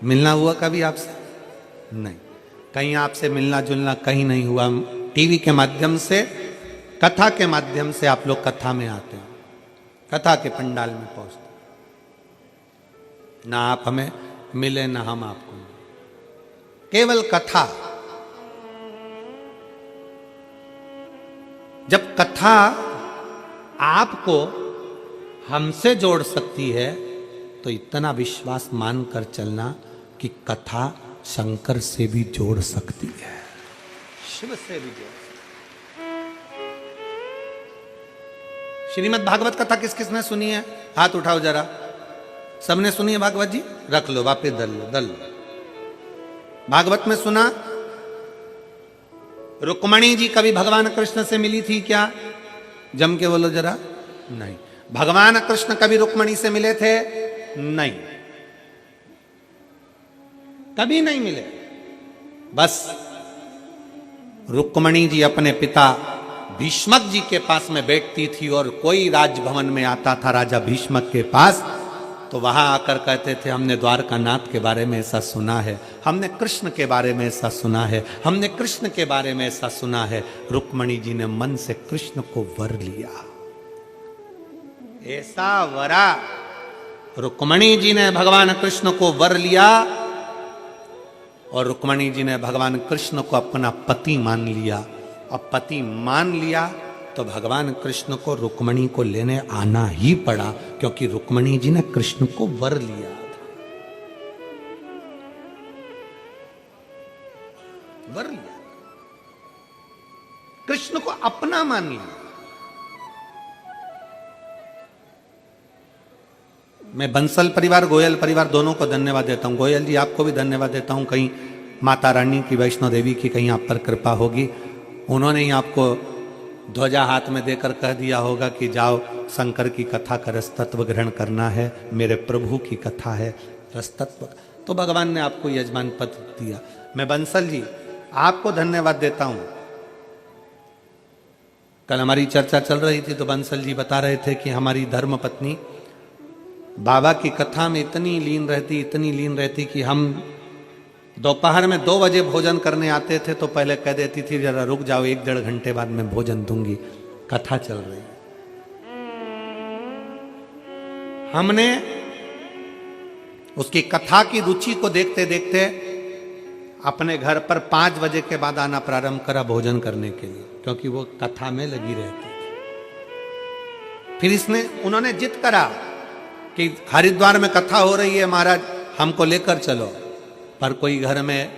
मिलना हुआ कभी आपसे? नहीं। कहीं आपसे मिलना जुलना कहीं नहीं हुआ। टीवी के माध्यम से, कथा के माध्यम से आप लोग कथा में आते हैं, कथा के पंडाल में पहुंचते, ना आप हमें मिले ना हम आपको मिले। केवल कथा। जब कथा आपको हमसे जोड़ सकती है तो इतना विश्वास मानकर चलना कि कथा शंकर से भी जोड़ सकती है, शिव से भी जोड़ सकती है। श्रीमद् भागवत कथा किस किस ने सुनी है? हाथ उठाओ जरा। सबने सुनी है भागवत जी? रख लो, वापिस दल लो। भागवत में सुना? रुक्मणी जी कभी भगवान कृष्ण से मिली थी क्या? जम के बोलो जरा। नहीं। भगवान कृष्ण कभी रुक्मणी से मिले थे? नहीं, कभी नहीं मिले। बस रुक्मणी जी अपने पिता भीष्मक जी के पास में बैठती थी, और कोई राजभवन में आता था राजा भीष्मक के पास, तो वहां आकर कहते थे, हमने द्वारकानाथ के बारे में ऐसा सुना है, हमने कृष्ण के बारे में ऐसा सुना है, हमने कृष्ण के बारे में ऐसा सुना है। रुक्मणी जी ने मन से कृष्ण को वर लिया। ऐसा वरा रुक्मणी जी ने भगवान कृष्ण को वर लिया और रुक्मणी जी ने भगवान कृष्ण को अपना पति मान लिया। अब पति मान लिया तो भगवान कृष्ण को रुक्मणी को लेने आना ही पड़ा, क्योंकि रुक्मणी जी ने कृष्ण को वर लिया था। वर लिया, कृष्ण को अपना मान लिया। मैं बंसल परिवार, गोयल परिवार दोनों को धन्यवाद देता हूं। गोयल जी आपको भी धन्यवाद देता हूं। कहीं माता रानी की, वैष्णो देवी की कहीं आप पर कृपा होगी। उन्होंने ही आपको ध्वजा हाथ में देकर कह दिया होगा कि जाओ शंकर की कथा का रसतत्व ग्रहण करना है, मेरे प्रभु की कथा है रसतत्व। तो भगवान ने आपको यजमान पद दिया। मैं बंसल जी आपको धन्यवाद देता हूं। कल हमारी चर्चा चल रही थी तो बंसल जी बता रहे थे कि हमारी धर्म पत्नी बाबा की कथा में इतनी लीन रहती कि हम दोपहर में 2 बजे भोजन करने आते थे तो पहले कह देती थी जरा रुक जाओ, 1-1.5 घंटे बाद मैं भोजन दूंगी, कथा चल रही है। हमने उसकी कथा की रुचि को देखते देखते अपने घर पर 5 बजे के बाद आना प्रारंभ करा भोजन करने के लिए, क्योंकि वो कथा में लगी रहती थी। फिर उन्होंने जिद करा कि हरिद्वार में कथा हो रही है महाराज, हमको लेकर चलो। पर कोई घर में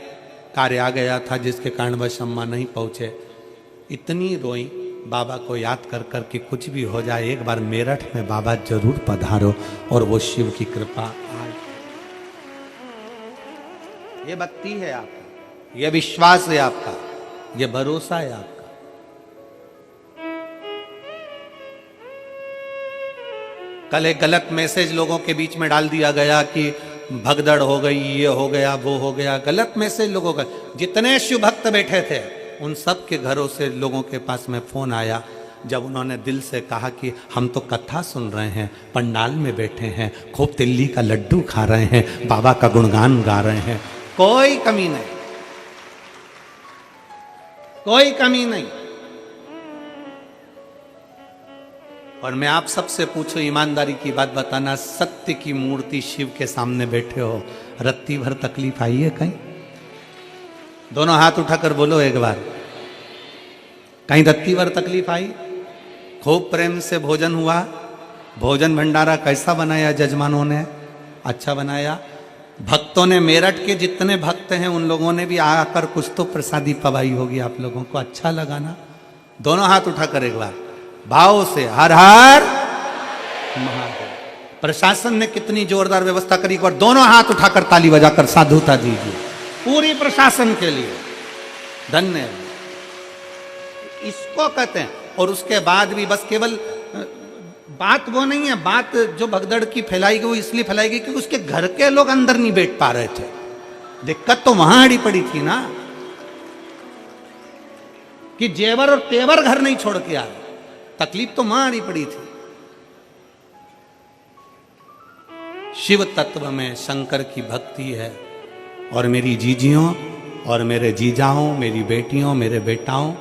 कार्य आ गया था जिसके कारणवश अम्मा नहीं पहुंचे। इतनी रोई बाबा को याद कर कर कि कुछ भी हो जाए एक बार मेरठ में बाबा जरूर पधारो, और वो शिव की कृपा आई। ये भक्ति है आपका, ये विश्वास है आपका, ये भरोसा है आपका। कल एक गलत मैसेज लोगों के बीच में डाल दिया गया कि भगदड़ हो गई, ये हो गया, वो हो गया। गलत मैसेज लोगों का। जितने शिव भक्त बैठे थे उन सब के घरों से लोगों के पास में फोन आया, जब उन्होंने दिल से कहा कि हम तो कथा सुन रहे हैं, पंडाल में बैठे हैं, खूब तिल्ली का लड्डू खा रहे हैं, बाबा का गुणगान गा रहे हैं। कोई कमी नहीं, कोई कमी नहीं। और मैं आप सबसे पूछूं, ईमानदारी की बात बताना, सत्य की मूर्ति शिव के सामने बैठे हो, रत्ती भर तकलीफ आई है कहीं? दोनों हाथ उठाकर बोलो एक बार, कहीं रत्ती भर तकलीफ आई? खूब प्रेम से भोजन हुआ, भोजन भंडारा कैसा बनाया जजमानों ने? अच्छा बनाया। भक्तों ने, मेरठ के जितने भक्त हैं उन लोगों ने भी आकर कुछ तो प्रसादी पवाई होगी आप लोगों को। अच्छा लगा ना? दोनों हाथ उठाकर एक बार भाव से हर हर महादेव। प्रशासन ने कितनी जोरदार व्यवस्था करी, और दोनों हाथ उठाकर ताली बजाकर साधुता दीजिए पूरी प्रशासन के लिए। धन्यवाद। इसको कहते हैं। और उसके बाद भी बस केवल बात वो नहीं है, बात जो भगदड़ की फैलाई गई वो इसलिए फैलाई गई क्योंकि उसके घर के लोग अंदर नहीं बैठ पा रहे थे। दिक्कत तो वहां अड़ी पड़ी थी ना, कि जेवर और तेवर घर नहीं छोड़ के आए। तकलीफ तो वहां अड़ी पड़ी थी। शिव तत्व में शंकर की भक्ति है। और मेरी जीजियों और मेरे जीजाओं, मेरी बेटियों, मेरे बेटाओं,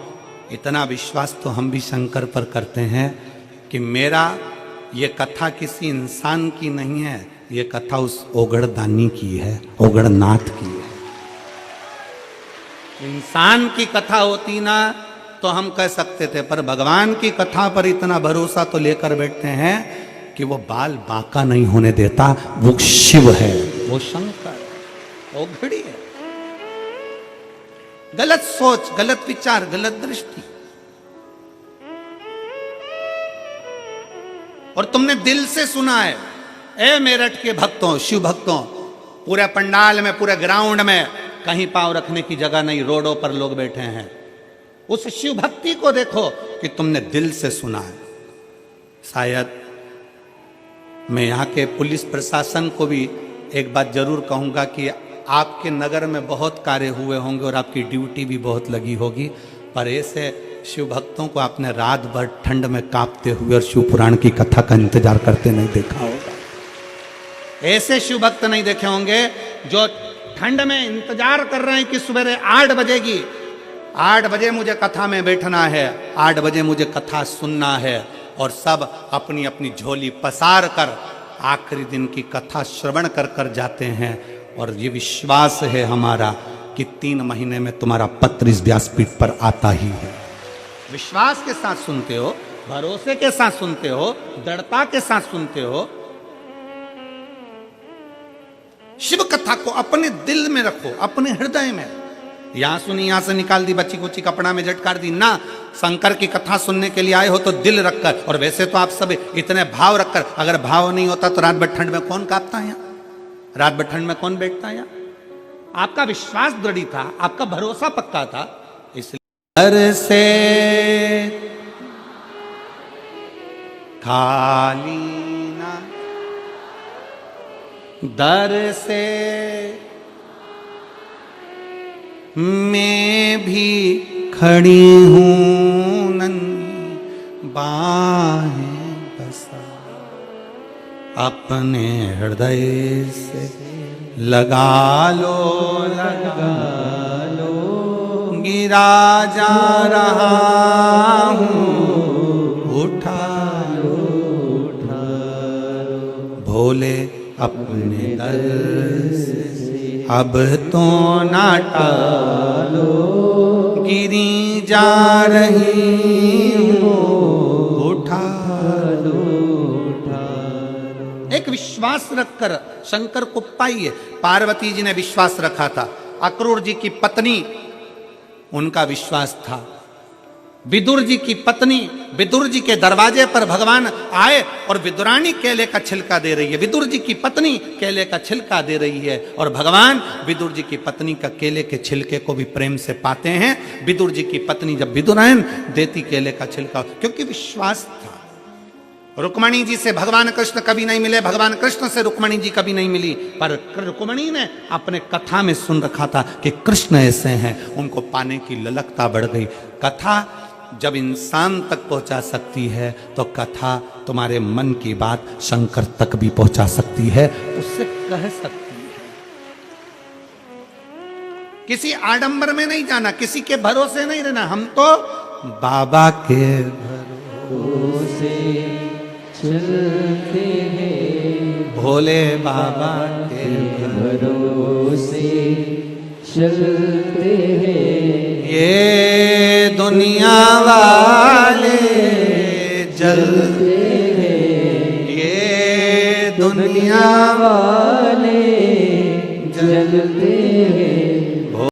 इतना विश्वास तो हम भी शंकर पर करते हैं कि मेरा ये कथा किसी इंसान की नहीं है, ये कथा उस ओगड़दानी की है, ओगड़नाथ की है। इंसान की कथा होती ना तो हम कह सकते थे, पर भगवान की कथा पर इतना भरोसा तो लेकर बैठते हैं कि वो बाल बांका नहीं होने देता। वो शिव है, वो शंकर, वो घड़ी है। गलत सोच, गलत विचार, गलत दृष्टि, और तुमने दिल से सुना है। ए मेरठ के भक्तों, शिव भक्तों, पूरे पंडाल में, पूरे ग्राउंड में कहीं पांव रखने की जगह नहीं, रोडों पर लोग बैठे हैं। उस शिव भक्ति को देखो कि तुमने दिल से सुना है। शायद मैं यहाँ के पुलिस प्रशासन को भी एक बात जरूर कहूँगा कि आपके नगर में बहुत कार्य हुए होंगे और आपकी ड्यूटी भी बहुत लगी होगी, पर ऐसे शिव भक्तों को आपने रात भर ठंड में कांपते हुए और शिव पुराण की कथा का इंतजार करते नहीं देखा होगा। ऐसे शिव भक्त नहीं देखे होंगे जो ठंड में इंतजार कर रहे हैं कि सवेरे 8 बजेगी, 8 बजे मुझे कथा में बैठना है, 8 बजे मुझे कथा सुनना है, और सब अपनी अपनी झोली पसार कर आखिरी दिन की कथा श्रवण कर कर जाते हैं। और ये विश्वास है हमारा कि 3 महीने में तुम्हारा पत्र इस व्यासपीठ पर आता ही है। विश्वास के साथ सुनते हो, भरोसे के साथ सुनते हो, दृढ़ता के साथ सुनते हो। शिव कथा को अपने दिल में रखो, अपने हृदय में। यहां सुनी, यहां से निकाल दी, बच्ची कुची कपड़ा में झटकार दी ना। शंकर की कथा सुनने के लिए आए हो तो दिल रखकर। और वैसे तो आप सब इतने भाव रखकर, अगर भाव नहीं होता तो रात भर ठंड में कौन कांपता है यहाँ? रात भर ठंड में कौन बैठता है यहाँ? आपका विश्वास दृढ़ था, आपका भरोसा पक्का था, इसलिए घर से खाली ना, दर से मैं भी खड़ी हूं नन्ही बाहें बसा, अपने हृदय से लगा लो, गिरा जा रहा हूं, उठा लो, भोले अपने दर से अब तो ना टालो, गिरी जा रही हूं, उठा लो। एक विश्वास रखकर शंकर को पाइए। पार्वती जी ने विश्वास रखा था, अक्रूर जी की पत्नी, उनका विश्वास था। विदुर जी की पत्नी, विदुर जी के दरवाजे पर भगवान आए और विदुरानी केले का छिलका दे रही है। विदुर जी की पत्नी केले का छिलका दे रही है और भगवान विदुर जी की पत्नी का केले के छिलके को भी प्रेम से पाते हैं। विदुर जी की पत्नी जब विदुरायन देती केले का छिलका, क्योंकि विश्वास था। रुक्मणी जी से भगवान कृष्ण कभी नहीं मिले, भगवान कृष्ण से रुक्मणी जी कभी नहीं मिली, पर रुक्मणी ने अपने कथा में सुन रखा था कि कृष्ण ऐसे हैं, उनको पाने की ललकता बढ़ गई। कथा जब इंसान तक पहुंचा सकती है तो कथा तुम्हारे मन की बात शंकर तक भी पहुंचा सकती है, उससे कह सकती है। किसी आडंबर में नहीं जाना, किसी के भरोसे नहीं रहना। हम तो बाबा के भरोसे चलते हैं, भोले बाबा के भरोसे चलते हैं। ये दुनिया वाले जलते हैं, ये दुनिया वाले जलते हैं।